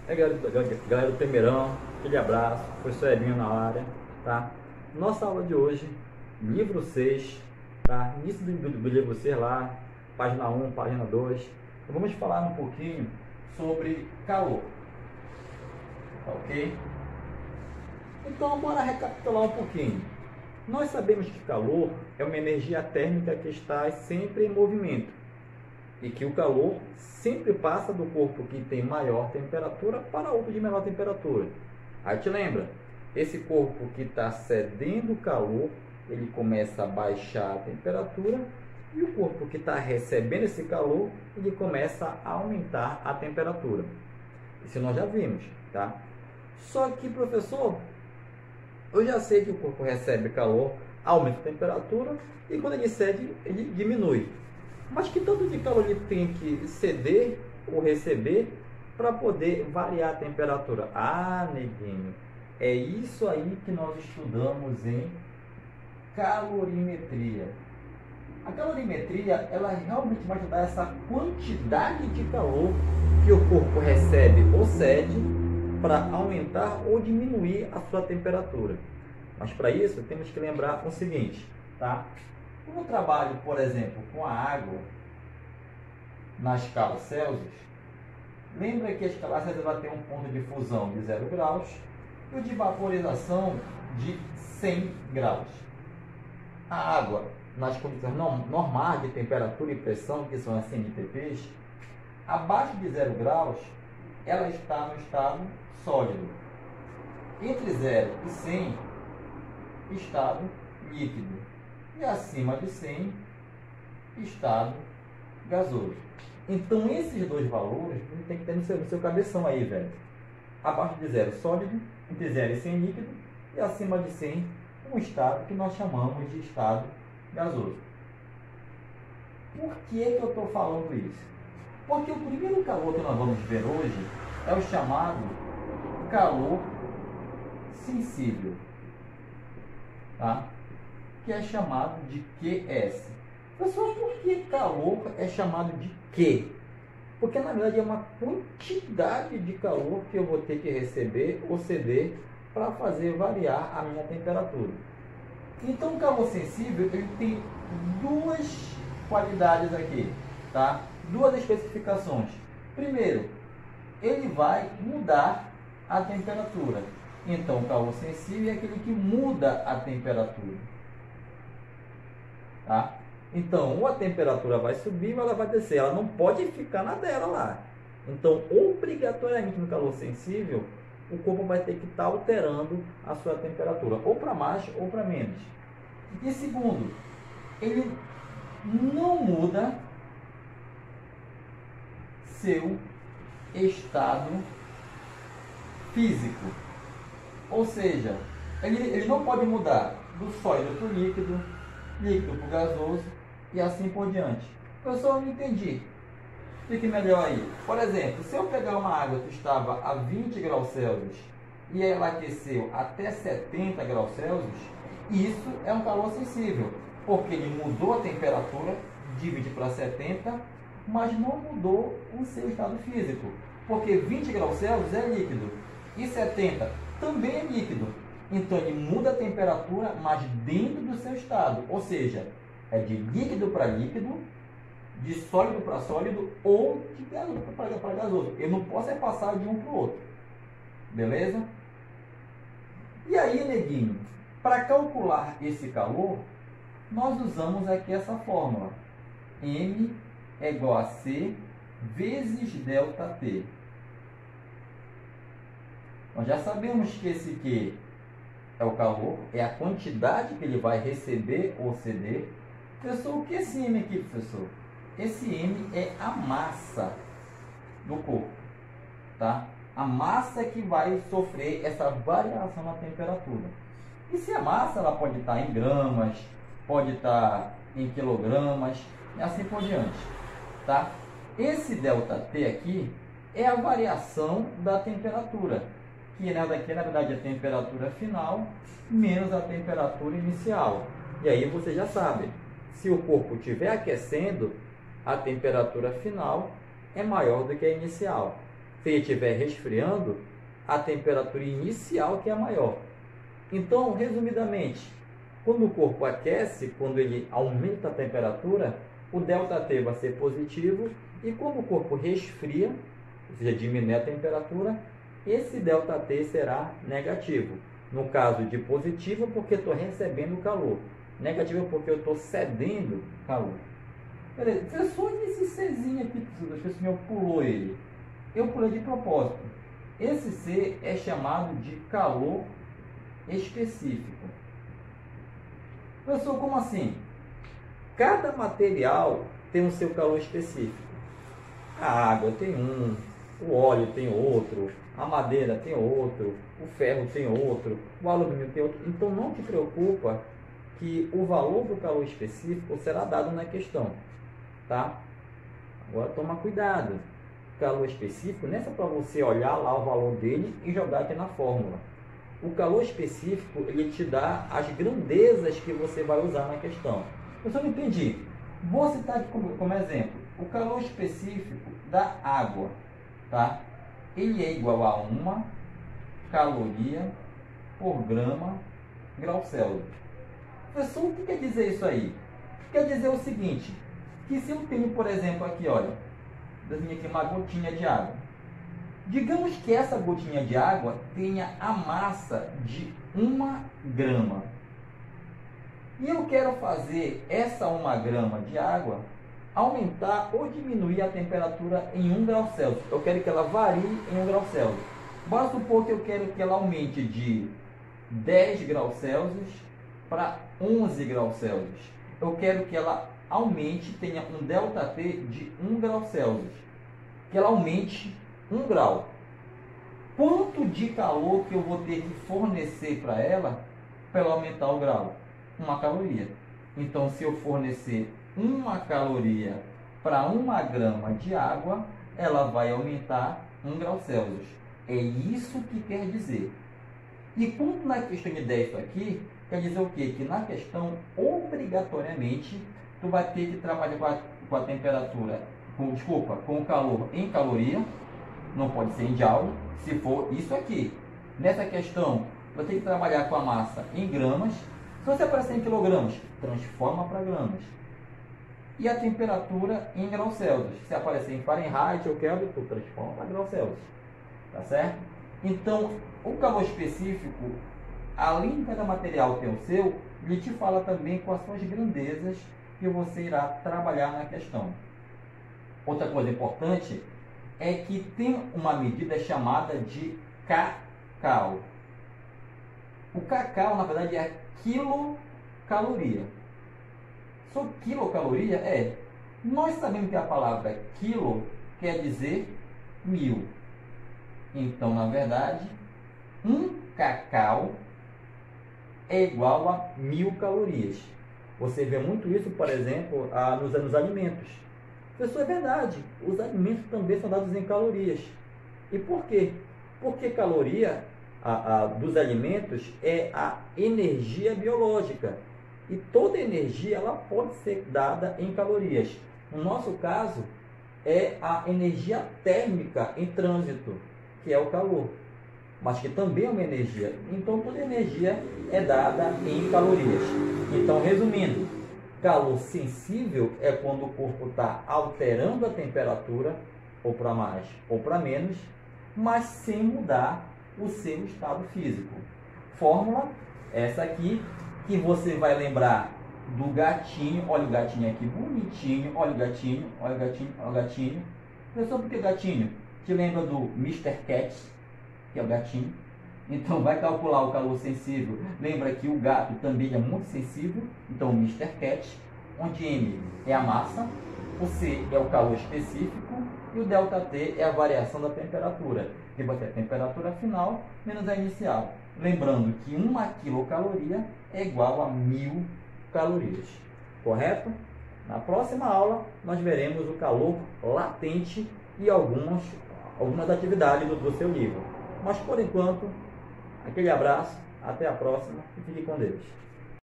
É, galera do Primeirão, aquele abraço, professor Ebinho na área, tá? Nossa aula de hoje, livro 6, tá? Início do livro 6 lá, página 1, página 2. Então, vamos falar um pouquinho sobre calor, tá ok? Então, bora recapitular um pouquinho. Nós sabemos que calor é uma energia térmica que está sempre em movimento e que o calor sempre passa do corpo que tem maior temperatura para outro de menor temperatura. Aí te lembra, esse corpo que está cedendo calor, ele começa a baixar a temperatura, e o corpo que está recebendo esse calor, ele começa a aumentar a temperatura. Isso nós já vimos, tá? Só que, professor, eu já sei que o corpo recebe calor, aumenta a temperatura, e quando ele cede, ele diminui. Mas que tanto de calor ele tem que ceder ou receber para poder variar a temperatura? Ah, neguinho, é isso aí que nós estudamos em calorimetria. A calorimetria, ela realmente vai te dar essa quantidade de calor que o corpo recebe ou cede para aumentar ou diminuir a sua temperatura. Mas para isso temos que lembrar o seguinte, tá? Quando eu trabalho, por exemplo, com a água na escala Celsius, lembra que a escala Celsius vai ter um ponto de fusão de 0 graus e o de vaporização de 100 graus. A água, nas condições normais de temperatura e pressão, que são as CNTPs, abaixo de 0 graus, ela está no estado sólido. Entre 0 e 100, estado líquido. E acima de 100, estado gasoso. Então, esses dois valores tem que ter no seu cabeção aí, velho. Abaixo de 0, sólido, entre 0 e 100, líquido, e acima de 100, um estado que nós chamamos de estado gasoso. Por que eu estou falando isso? Porque o primeiro calor que nós vamos ver hoje é o chamado calor sensível, tá? Que é chamado de QS. Pessoal, por que calor é chamado de Q? Porque na verdade é uma quantidade de calor que eu vou ter que receber ou ceder para fazer variar a minha temperatura. Então o calor sensível ele tem duas qualidades aqui, tá? Duas especificações. Primeiro, ele vai mudar a temperatura. Então o calor sensível é aquele que muda a temperatura. Tá? Então, ou a temperatura vai subir ou ela vai descer. Ela não pode ficar na dela lá. Então, obrigatoriamente no calor sensível, o corpo vai ter que estar alterando a sua temperatura, ou para mais ou para menos. E segundo, ele não muda seu estado físico. Ou seja, ele não pode mudar do sólido para o líquido, líquido para o gasoso e assim por diante. Pessoal, eu não entendi. Fique melhor aí. Por exemplo, se eu pegar uma água que estava a 20 graus Celsius e ela aqueceu até 70 graus Celsius, isso é um calor sensível, porque ele mudou a temperatura de 20 para 70, mas não mudou o seu estado físico, porque 20 graus Celsius é líquido e 70 também é líquido. Então ele muda a temperatura, mas dentro do seu estado. Ou seja, é de líquido para líquido, de sólido para sólido ou de gasoso para gasoso. Eu não posso passar de um para o outro. Beleza? E aí, neguinho, para calcular esse calor, nós usamos aqui essa fórmula. M é igual a C vezes ΔT. Nós já sabemos que esse Q é o calor, é a quantidade que ele vai receber ou ceder. Professor, o que é esse M aqui, professor? Esse M é a massa do corpo, tá? A massa que vai sofrer essa variação na temperatura. E se a massa ela pode estar em gramas, pode estar em quilogramas e assim por diante, tá? Esse ΔT aqui é a variação da temperatura, que na verdade é a temperatura final menos a temperatura inicial. E aí você já sabe, se o corpo estiver aquecendo, a temperatura final é maior do que a inicial. Se ele estiver resfriando, a temperatura inicial que é a maior. Então, resumidamente, quando o corpo aquece, quando ele aumenta a temperatura, o ΔT vai ser positivo, e quando o corpo resfria, ou seja, diminui a temperatura, esse ΔT será negativo. No caso de positivo, porque estou recebendo calor. Negativo porque eu estou cedendo calor. Beleza, só esse Czinho aqui, acho que o senhor pulou ele. Eu pulei de propósito. Esse C é chamado de calor específico. Professor, como assim? Cada material tem o seu calor específico. A água tem um, o óleo tem outro, a madeira tem outro, o ferro tem outro, o alumínio tem outro. Então não te preocupa que o valor do calor específico será dado na questão, tá? Agora toma cuidado. Calor específico não é só para você olhar lá o valor dele e jogar aqui na fórmula. O calor específico, ele te dá as grandezas que você vai usar na questão. Eu só não entendi. Vou citar aqui como exemplo. O calor específico da água, tá? Ele é igual a 1 caloria por grama grau Celsius. Professor, o que quer dizer isso aí? Quer dizer o seguinte, que se eu tenho, por exemplo, aqui, olha, aqui uma gotinha de água. Digamos que essa gotinha de água tenha a massa de 1 grama. E eu quero fazer essa 1 grama de água aumentar ou diminuir a temperatura em 1 grau Celsius. Eu quero que ela varie em 1 grau Celsius. Bora supor que eu quero que ela aumente de 10 graus Celsius para 11 graus Celsius. Eu quero que ela aumente, tenha um ΔT de 1 grau Celsius. Que ela aumente 1 grau. Quanto de calor que eu vou ter que fornecer para ela aumentar o grau? 1 caloria. Então, se eu fornecer 1 caloria para 1 grama de água, ela vai aumentar 1 grau Celsius. É isso que quer dizer. E quando na questão de 10 aqui, quer dizer o quê? Que na questão, obrigatoriamente, tu vai ter que trabalhar com a temperatura, com o calor em caloria, não pode ser em joule, se for isso aqui. Nessa questão, vai ter que trabalhar com a massa em gramas. Se você aparecer em quilogramas, transforma para gramas. E a temperatura em graus Celsius. Se aparecer em Fahrenheit ou Kelvin, tu transforma para graus Celsius. Tá certo? Então, o calor específico, além de cada material ter o seu, ele te fala também quais são as grandezas que você irá trabalhar na questão. Outra coisa importante é que tem uma medida chamada de kcal. O kcal, na verdade, é quilocaloria. Só quilocaloria nós sabemos que a palavra quilo quer dizer 1000. Então, na verdade, 1 kcal é igual a 1000 calorias. Você vê muito isso, por exemplo, nos alimentos. Isso é verdade. Os alimentos também são dados em calorias. E por quê? Porque caloria dos alimentos é a energia biológica. E toda energia ela pode ser dada em calorias. No nosso caso, é a energia térmica em trânsito, que é o calor, mas que também é uma energia. Então, toda energia é dada em calorias. Então, resumindo, calor sensível é quando o corpo está alterando a temperatura, ou para mais ou para menos, mas sem mudar o seu estado físico. Fórmula, essa aqui, que você vai lembrar do gatinho. Olha o gatinho aqui, bonitinho. Olha o gatinho, olha o gatinho, olha o gatinho. Professor, por que gatinho? Te lembra do Mr. Cat, que é o gatinho. Então, vai calcular o calor sensível. Lembra que o gato também é muito sensível. Então, o Mr. Cat, onde M é a massa, o C é o calor específico e o ΔT é a variação da temperatura, que vai ser a temperatura final menos a inicial. Lembrando que 1 quilocaloria é igual a 1000 calorias. Correto? Na próxima aula, nós veremos o calor latente e algumas atividades do seu livro. Mas, por enquanto, aquele abraço, até a próxima e fique com Deus.